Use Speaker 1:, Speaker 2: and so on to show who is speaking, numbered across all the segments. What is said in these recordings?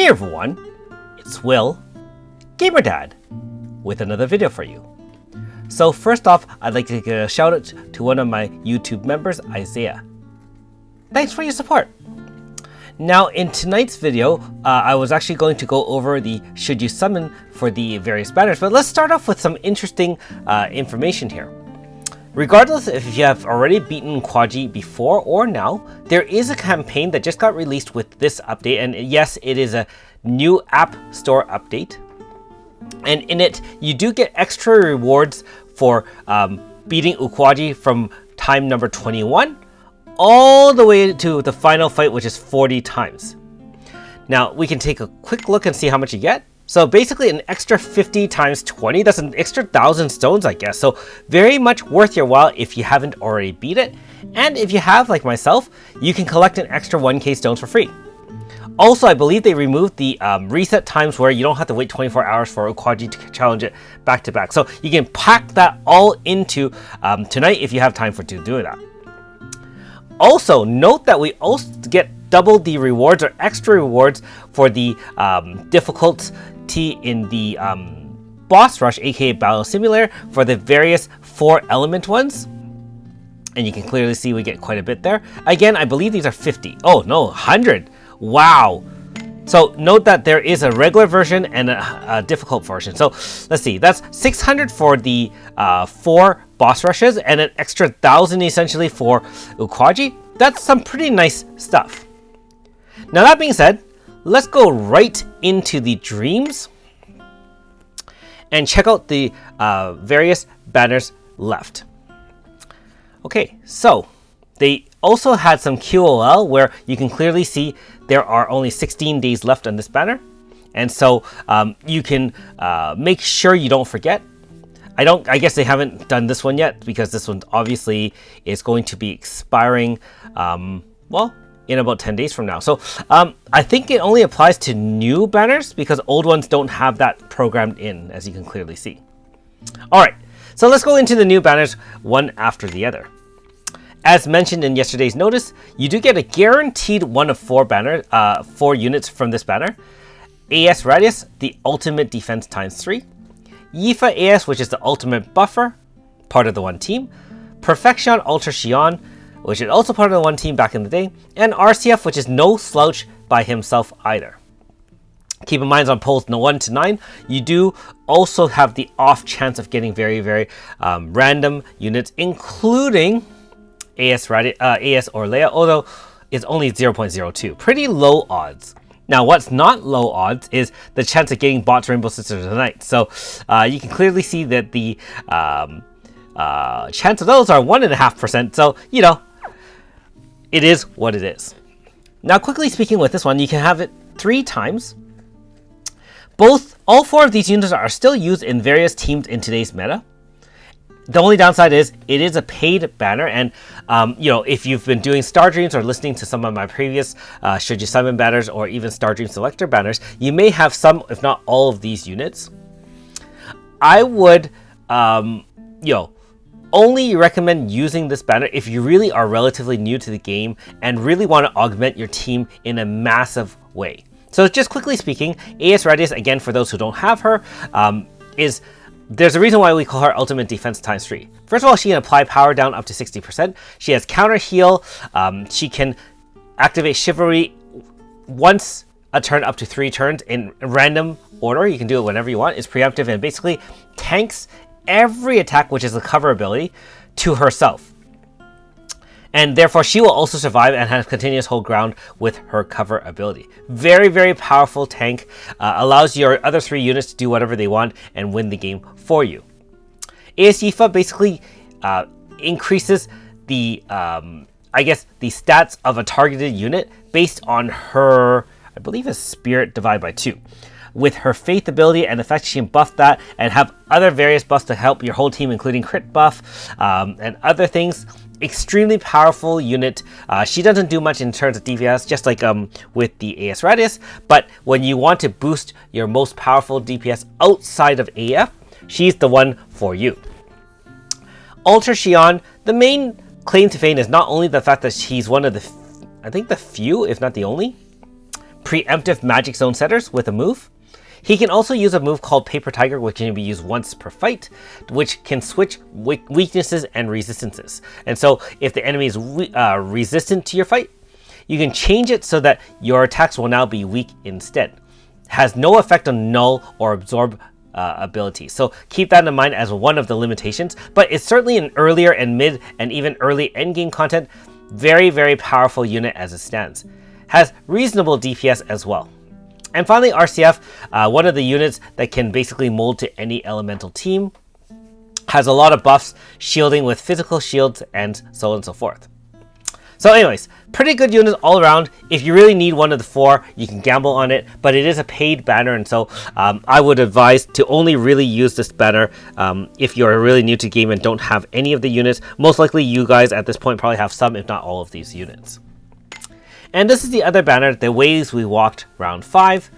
Speaker 1: Hey everyone, it's Will, GamerDad, with another video for you. So first off, I'd like to give a shout out to one of my YouTube members, Isaiah. Thanks for your support. Now in tonight's video, I was actually going to go over the should you summon for the various banners, but let's start off with some interesting information here. Regardless if you have already beaten Quadji before or now, there is a campaign that just got released with this update, and yes, it is a new App Store update. And in it, you do get extra rewards for beating Quadji from time number 21 all the way to the final fight, which is 40 times. Now, we can take a quick look and see how much you get. So basically an extra 50 times 20, that's an extra 1,000 stones, I guess. So very much worth your while if you haven't already beat it. And if you have, like myself, you can collect an extra 1k stones for free. Also, I believe they removed the reset times where you don't have to wait 24 hours for Quadji to challenge it back to back. So you can pack that all into tonight if you have time for doing that. Also, note that we also get double the rewards or extra rewards for the difficulty in the boss rush, aka battle simulator, for the various 4 element ones. And you can clearly see we get quite a bit there. Again, I believe these are 50. Oh no, 100. Wow. So note that there is a regular version and a difficult version. So let's see, that's 600 for the 4 boss rushes and an extra 1,000 essentially for Quadji. That's some pretty nice stuff. Now that being said, let's go right into the dreams and check out the various banners left. Okay, so they also had some QOL where you can clearly see there are only 16 days left on this banner. And so you can make sure you don't forget. I guess they haven't done this one yet because this one obviously is going to be expiring, well, in about 10 days from now. So I think it only applies to new banners because old ones don't have that programmed in, as you can clearly see. All right, so let's go into the new banners one after the other. As mentioned in yesterday's notice, you do get a guaranteed 1 of 4 units from this banner. AS Radius, the ultimate defense times 3. Yifa AS, which is the ultimate buffer, part of the one team. Perfection Ultra Xion, which is also part of the one team back in the day. And RCF, which is no slouch by himself either. Keep in mind on polls 1 to 9, you do also have the off chance of getting very, very random units, including AS Orleya, although it's only 0.02. Pretty low odds. Now, what's not low odds is the chance of getting bots Rainbow Sisters of the Night. So you can clearly see that the chance of those are 1.5%. So, you know, it is what it is. Now, quickly speaking with this one, you can have it 3 times. All 4 of these units are still used in various teams in today's meta. The only downside is it is a paid banner, and you know, if you've been doing Star Dreams or listening to some of my previous Should You Summon banners or even Star Dream Selector banners, you may have some, if not all, of these units. I would, you know, only recommend using this banner if you really are relatively new to the game and really want to augment your team in a massive way. So just quickly speaking, AS Radius, again, for those who don't have her, there's a reason why we call her Ultimate Defense times 3. First of all, she can apply power down up to 60%. She has counter heal. She can activate Chivalry once a turn up to 3 turns in random order. You can do it whenever you want. It's preemptive and basically tanks every attack, which is a cover ability, to herself. And therefore, she will also survive and has continuous hold ground with her cover ability. Very, very powerful tank. Allows your other 3 units to do whatever they want and win the game for you. AS Yifa basically increases the, I guess, the stats of a targeted unit based on her, I believe it's Spirit divided by 2. With her Faith ability and the fact she can buff that and have other various buffs to help your whole team, including crit buff and other things. Extremely powerful unit. She doesn't do much in terms of DPS, just like with the AS Radius, but when you want to boost your most powerful DPS outside of AF, she's the one for you. Ultra Xion, the main claim to fame is not only the fact that she's one of the, I think the few, if not the only, preemptive magic zone setters with a move. He can also use a move called Paper Tiger, which can be used once per fight, which can switch weaknesses and resistances. And so if the enemy is resistant to your fight, you can change it so that your attacks will now be weak instead. Has no effect on null or absorb abilities. So keep that in mind as one of the limitations, but it's certainly an earlier and mid and even early endgame content, very, very powerful unit as it stands. Has reasonable DPS as well. And finally, RCF, one of the units that can basically mold to any elemental team, has a lot of buffs, shielding with physical shields, and so on and so forth. So anyways, pretty good units all around. If you really need one of the four, you can gamble on it, but it is a paid banner, and so I would advise to only really use this banner if you're really new to the game and don't have any of the units. Most likely you guys at this point probably have some, if not all of these units. And this is the other banner, The Ways We Walked Round 5.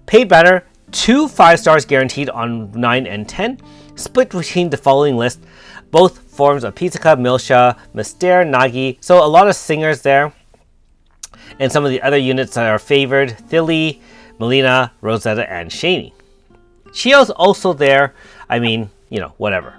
Speaker 1: Paid banner, 2 5-stars guaranteed on 9 and 10, split between the following list. Both forms of Pizzica, Milsha, Mystere, Nagi, so a lot of singers there. And some of the other units that are favored, Thili, Melina, Rosetta, and Shani. Chio's also there, I mean, you know, whatever.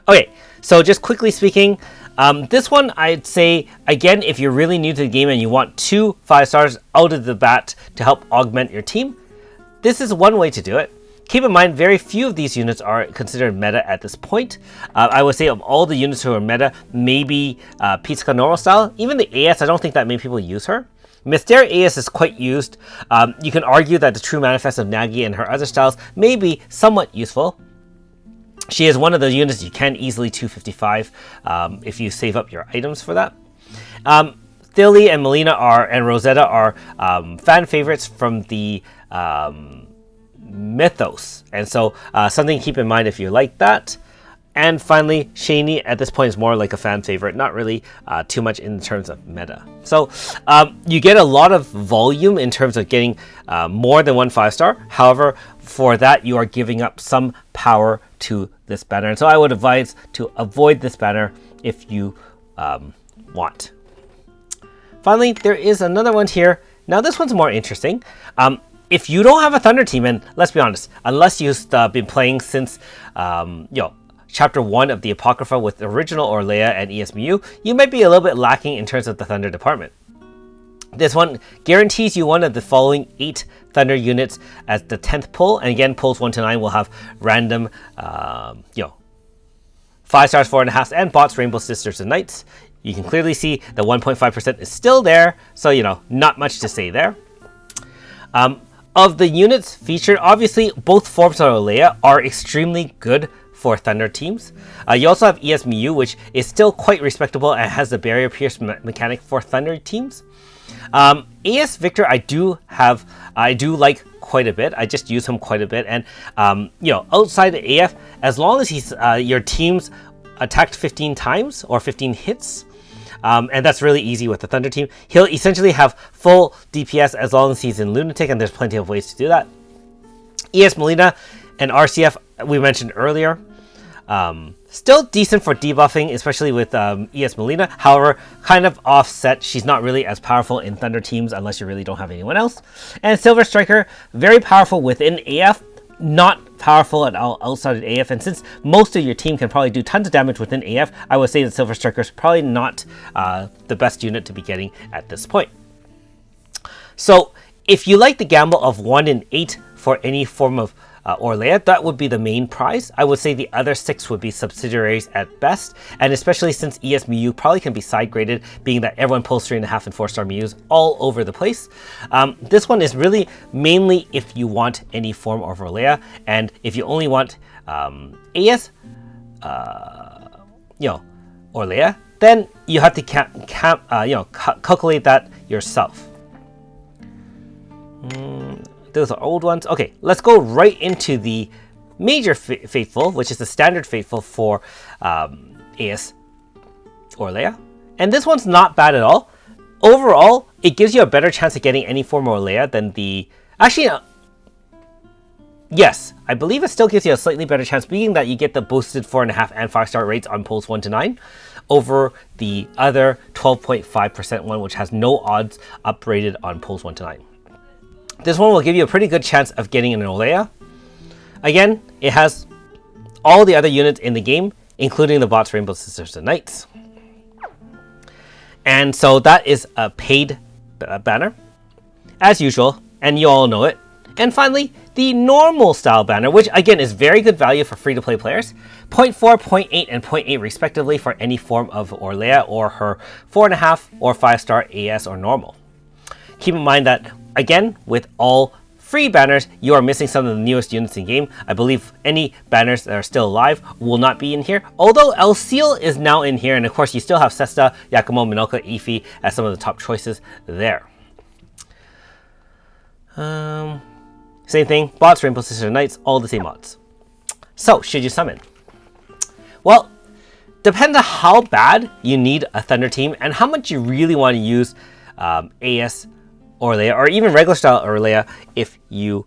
Speaker 1: Okay, so just quickly speaking, this one I'd say, again, if you're really new to the game and you want 2 5-stars out of the bat to help augment your team, this is one way to do it. Keep in mind, very few of these units are considered meta at this point. I would say of all the units who are meta, maybe Pizzica normal style. Even the AS, I don't think that many people use her. Mystere AS is quite used. You can argue that the true manifest of Nagi and her other styles may be somewhat useful. She is one of the units you can easily 255 if you save up your items for that. Thili and Melina and Rosetta are fan favorites from the mythos, and so something to keep in mind if you like that. And finally, Shani at this point is more like a fan favorite, not really too much in terms of meta. So you get a lot of volume in terms of getting more than 1 5-star. However, for that you are giving up some power to this banner, and so I would advise to avoid this banner if you want. Finally, there is another one here. Now this one's more interesting. If you don't have a Thunder team, and let's be honest, unless you've been playing since Chapter 1 of the Apocrypha with original Orleya and ESMU, you might be a little bit lacking in terms of the Thunder department. This one guarantees you one of the following 8 Thunder units as the 10th pull, and again, pulls 1 to 9 will have random, 5 stars, 4.5, and bots, Rainbow Sisters, and Knights. You can clearly see the 1.5% is still there, so not much to say there. Of the units featured, obviously both forms of Orleya are extremely good for Thunder teams. You also have ESMU, which is still quite respectable and has the barrier pierce mechanic for Thunder teams. AS Victor I do like quite a bit. I just use him quite a bit, and outside the AF, as long as he's your team's attacked 15 times or 15 hits, and that's really easy with the Thunder team. He'll essentially have full DPS as long as he's in Lunatic, and there's plenty of ways to do that. ES Melina and RCF we mentioned earlier. Still decent for debuffing, especially with ES Melina. However, kind of offset. She's not really as powerful in Thunder teams unless you really don't have anyone else. And Silver Striker, very powerful within AF, not powerful at all outside of AF. And since most of your team can probably do tons of damage within AF, I would say that Silver Striker is probably not the best unit to be getting at this point. So if you like the gamble of 1 in 8 for any form of Orleya, that would be the main prize. I would say the other 6 would be subsidiaries at best, and especially since ESMU probably can be side graded, being that everyone pulls 3.5 and 4-star Muse all over the place. This one is really mainly if you want any form of Orleya, and if you only want AS, Orleya, then you have to calculate that yourself. Those are old ones. Okay, let's go right into the major faithful, which is the standard faithful for AS Orleya. And this one's not bad at all. Overall, it gives you a better chance of getting any form of Orleya than the... Actually, yes, I believe it still gives you a slightly better chance, being that you get the boosted 4.5 and 5-star rates on pulls 1 to 9 over the other 12.5% one, which has no odds uprated on pulls 1 to 9. this one will give you a pretty good chance of getting an Orleya. Again, it has all the other units in the game, including the bots, Rainbow Sisters, and Knights. And so that is a paid banner, as usual, and you all know it. And finally, the normal style banner, which again is very good value for free-to-play players. 0.4, 0.8, and 0.8 respectively for any form of Orleya or her 4.5 or 5-star AS or normal. Keep in mind that, again, with all free banners, you are missing some of the newest units in game. I believe any banners that are still alive will not be in here, although El Seal is now in here, and of course you still have Sesta, Yakumo, Minoka, Ify as some of the top choices there. Same thing, bots, Rainbow Sisters, Knights, all the same mods. So, should you summon? Well, depends on how bad you need a Thunder team and how much you really want to use AS Orleya or even regular style Orleya if you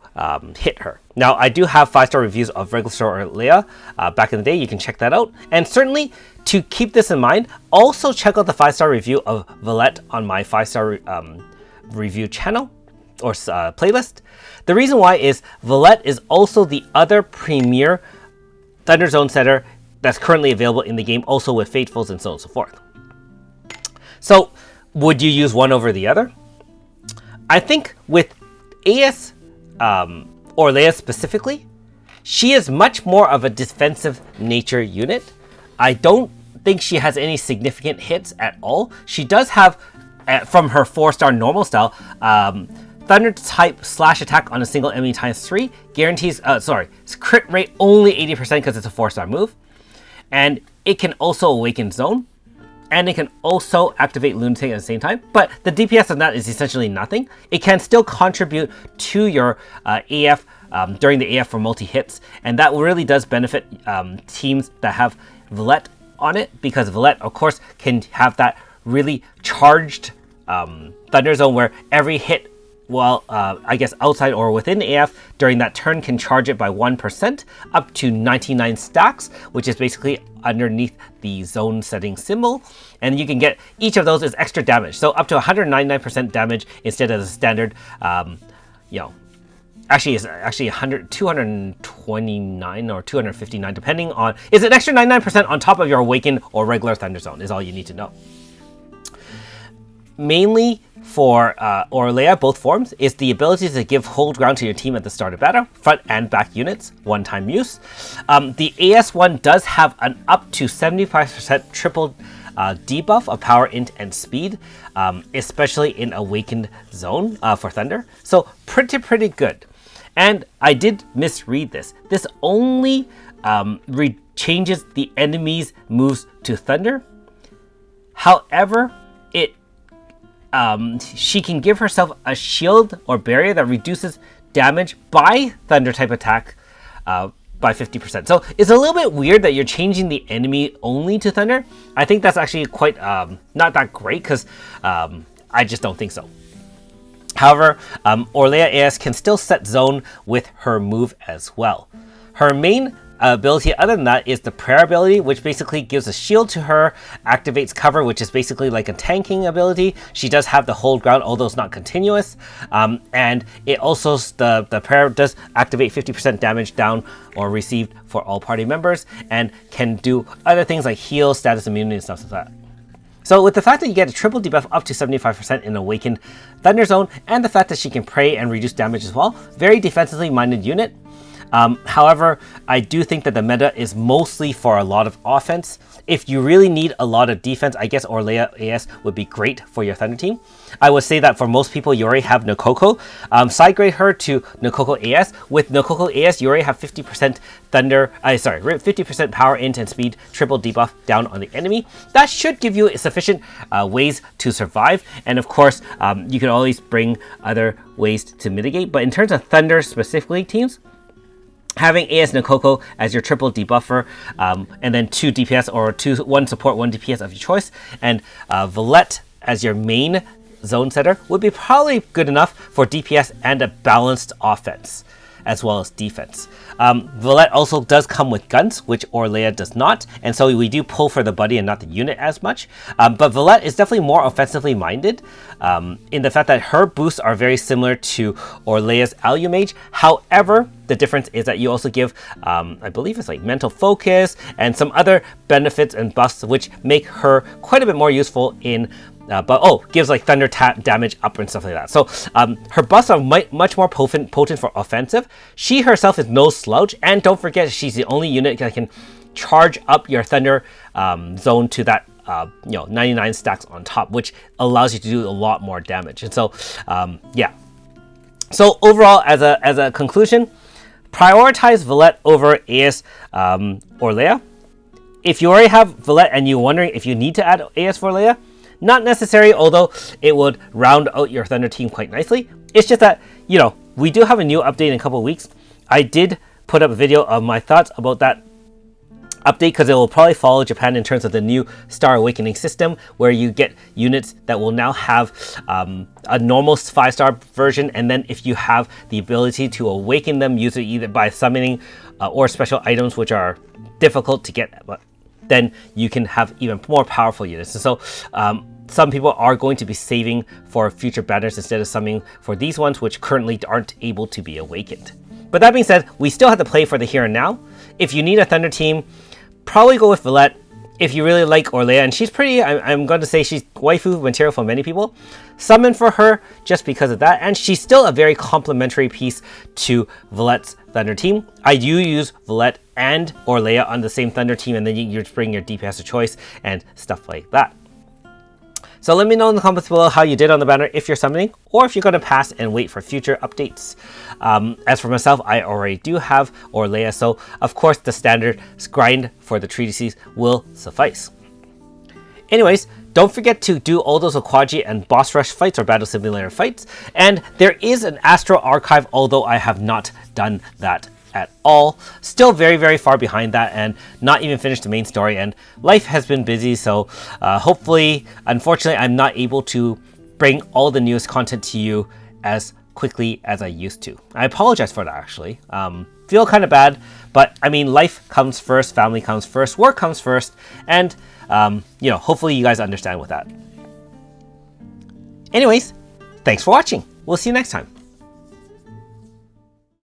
Speaker 1: hit her. Now, I do have 5-star reviews of regular style Orleya back in the day. You can check that out. And certainly, to keep this in mind, also check out the 5-star review of Valette on my 5-star review channel or playlist. The reason why is Valette is also the other premier Thunder Zone setter that's currently available in the game, also with Faithfuls and so on and so forth. So, would you use one over the other? I think with AS Orleya specifically, she is much more of a defensive nature unit. I don't think she has any significant hits at all. She does have, from her 4-star normal style, Thunder type slash attack on a single enemy times 3 guarantees, crit rate only 80% because it's a 4-star move. And it can also awaken zone. And it can also activate Lunatic at the same time. But the DPS on that is essentially nothing. It can still contribute to your AF during the AF for multi-hits. And that really does benefit teams that have Valette on it. Because Valette, of course, can have that really charged Thunder Zone where every hit, well, I guess outside or within AF during that turn can charge it by 1% up to 99 stacks, which is basically underneath the zone setting symbol. And you can get each of those as extra damage. So up to 199% damage instead of the standard, actually it's 229 or 259, depending on, is an extra 99% on top of your awakened or regular Thunder Zone is all you need to know. Mainly for Orleya, both forms, is the ability to give hold ground to your team at the start of battle, front and back units, one-time use. The AS one does have an up to 75% triple debuff of power, int, and speed, especially in awakened zone for Thunder. So pretty good. And I did misread this. This only changes the enemy's moves to Thunder. However, she can give herself a shield or barrier that reduces damage by Thunder type attack by 50%. So it's a little bit weird that you're changing the enemy only to Thunder. I think that's actually quite not that great because I just don't think so. However, Orleya AS can still set zone with her move as well. Her main ability other than that is the prayer ability, which basically gives a shield to her, activates cover, which is basically like a tanking ability. She does have the hold ground, although it's not continuous, and it also, the prayer does activate 50% damage down or received for all party members, and can do other things like heal, status immunity, and stuff like that. So with the fact that you get a triple debuff up to 75% in Awakened Thunder Zone, and the fact that she can pray and reduce damage as well, very defensively minded unit. However, I do think that the meta is mostly for a lot of offense. If you really need a lot of defense, I guess Orleya AS would be great for your Thunder team. I would say that for most people, you already have Nokoko. Side grade her to Nokoko AS. With Nokoko AS, you already have 50% 50% power, int, and speed, triple debuff down on the enemy. That should give you sufficient ways to survive. And of course, you can always bring other ways to mitigate. But in terms of Thunder specifically teams, having AS Nokoko as your triple debuffer, and then 2 DPS or 1 support, 1 DPS of your choice, and Valette as your main zone setter would be probably good enough for DPS and a balanced offense. as well as defense. Vallette also does come with guns, which Orleya does not, and so we do pull for the buddy and not the unit as much. But Vallette is definitely more offensively minded in the fact that her boosts are very similar to Orleya's Alumage. However, the difference is that you also give, I believe it's like mental focus and some other benefits and buffs which make her quite a bit more useful in gives like thunder damage up and stuff like that. So her buffs are much more potent for offensive. She herself is no slouch, and don't forget she's the only unit that can charge up your thunder zone to that 99 stacks on top, which allows you to do a lot more damage. And so yeah. So overall, as a conclusion, prioritize Vallette over AS Orleya. If you already have Vallette and you're wondering if you need to add AS for Orleya, not necessary, although it would round out your Thunder team quite nicely. It's just that, we do have a new update in a couple of weeks. I did put up a video of my thoughts about that update because it will probably follow Japan in terms of the new Star Awakening system, where you get units that will now have a normal 5-star version, and then if you have the ability to awaken them, use it either by summoning or special items which are difficult to get, then you can have even more powerful units. And so some people are going to be saving for future banners instead of summoning for these ones, which currently aren't able to be awakened. But that being said, we still have to play for the here and now. If you need a Thunder team, probably go with Vallette. If you really like Orleya, and she's pretty, I'm going to say she's waifu material for many people, summon for her just because of that, and she's still a very complementary piece to Vallette's Thunder team. I do use Vallette and Orleya on the same Thunder team, and then you just bring your DPS of choice and stuff like that. So let me know in the comments below how you did on the banner if you're summoning, or if you're going to pass and wait for future updates. As for myself, I already do have Orleya, so of course the standard grind for the treatises will suffice. Anyways, don't forget to do all those Aquaji and boss rush fights or battle simulator fights, and there is an Astral Archive, although I have not done that at all. Still very, very far behind that, and not even finished the main story, and life has been busy, so hopefully, unfortunately, I'm not able to bring all the newest content to you as quickly as I used to. I apologize for that, actually. Feel kind of bad, but I mean, life comes first, family comes first, work comes first, and hopefully you guys understand with that. Anyways, thanks for watching. We'll see you next time.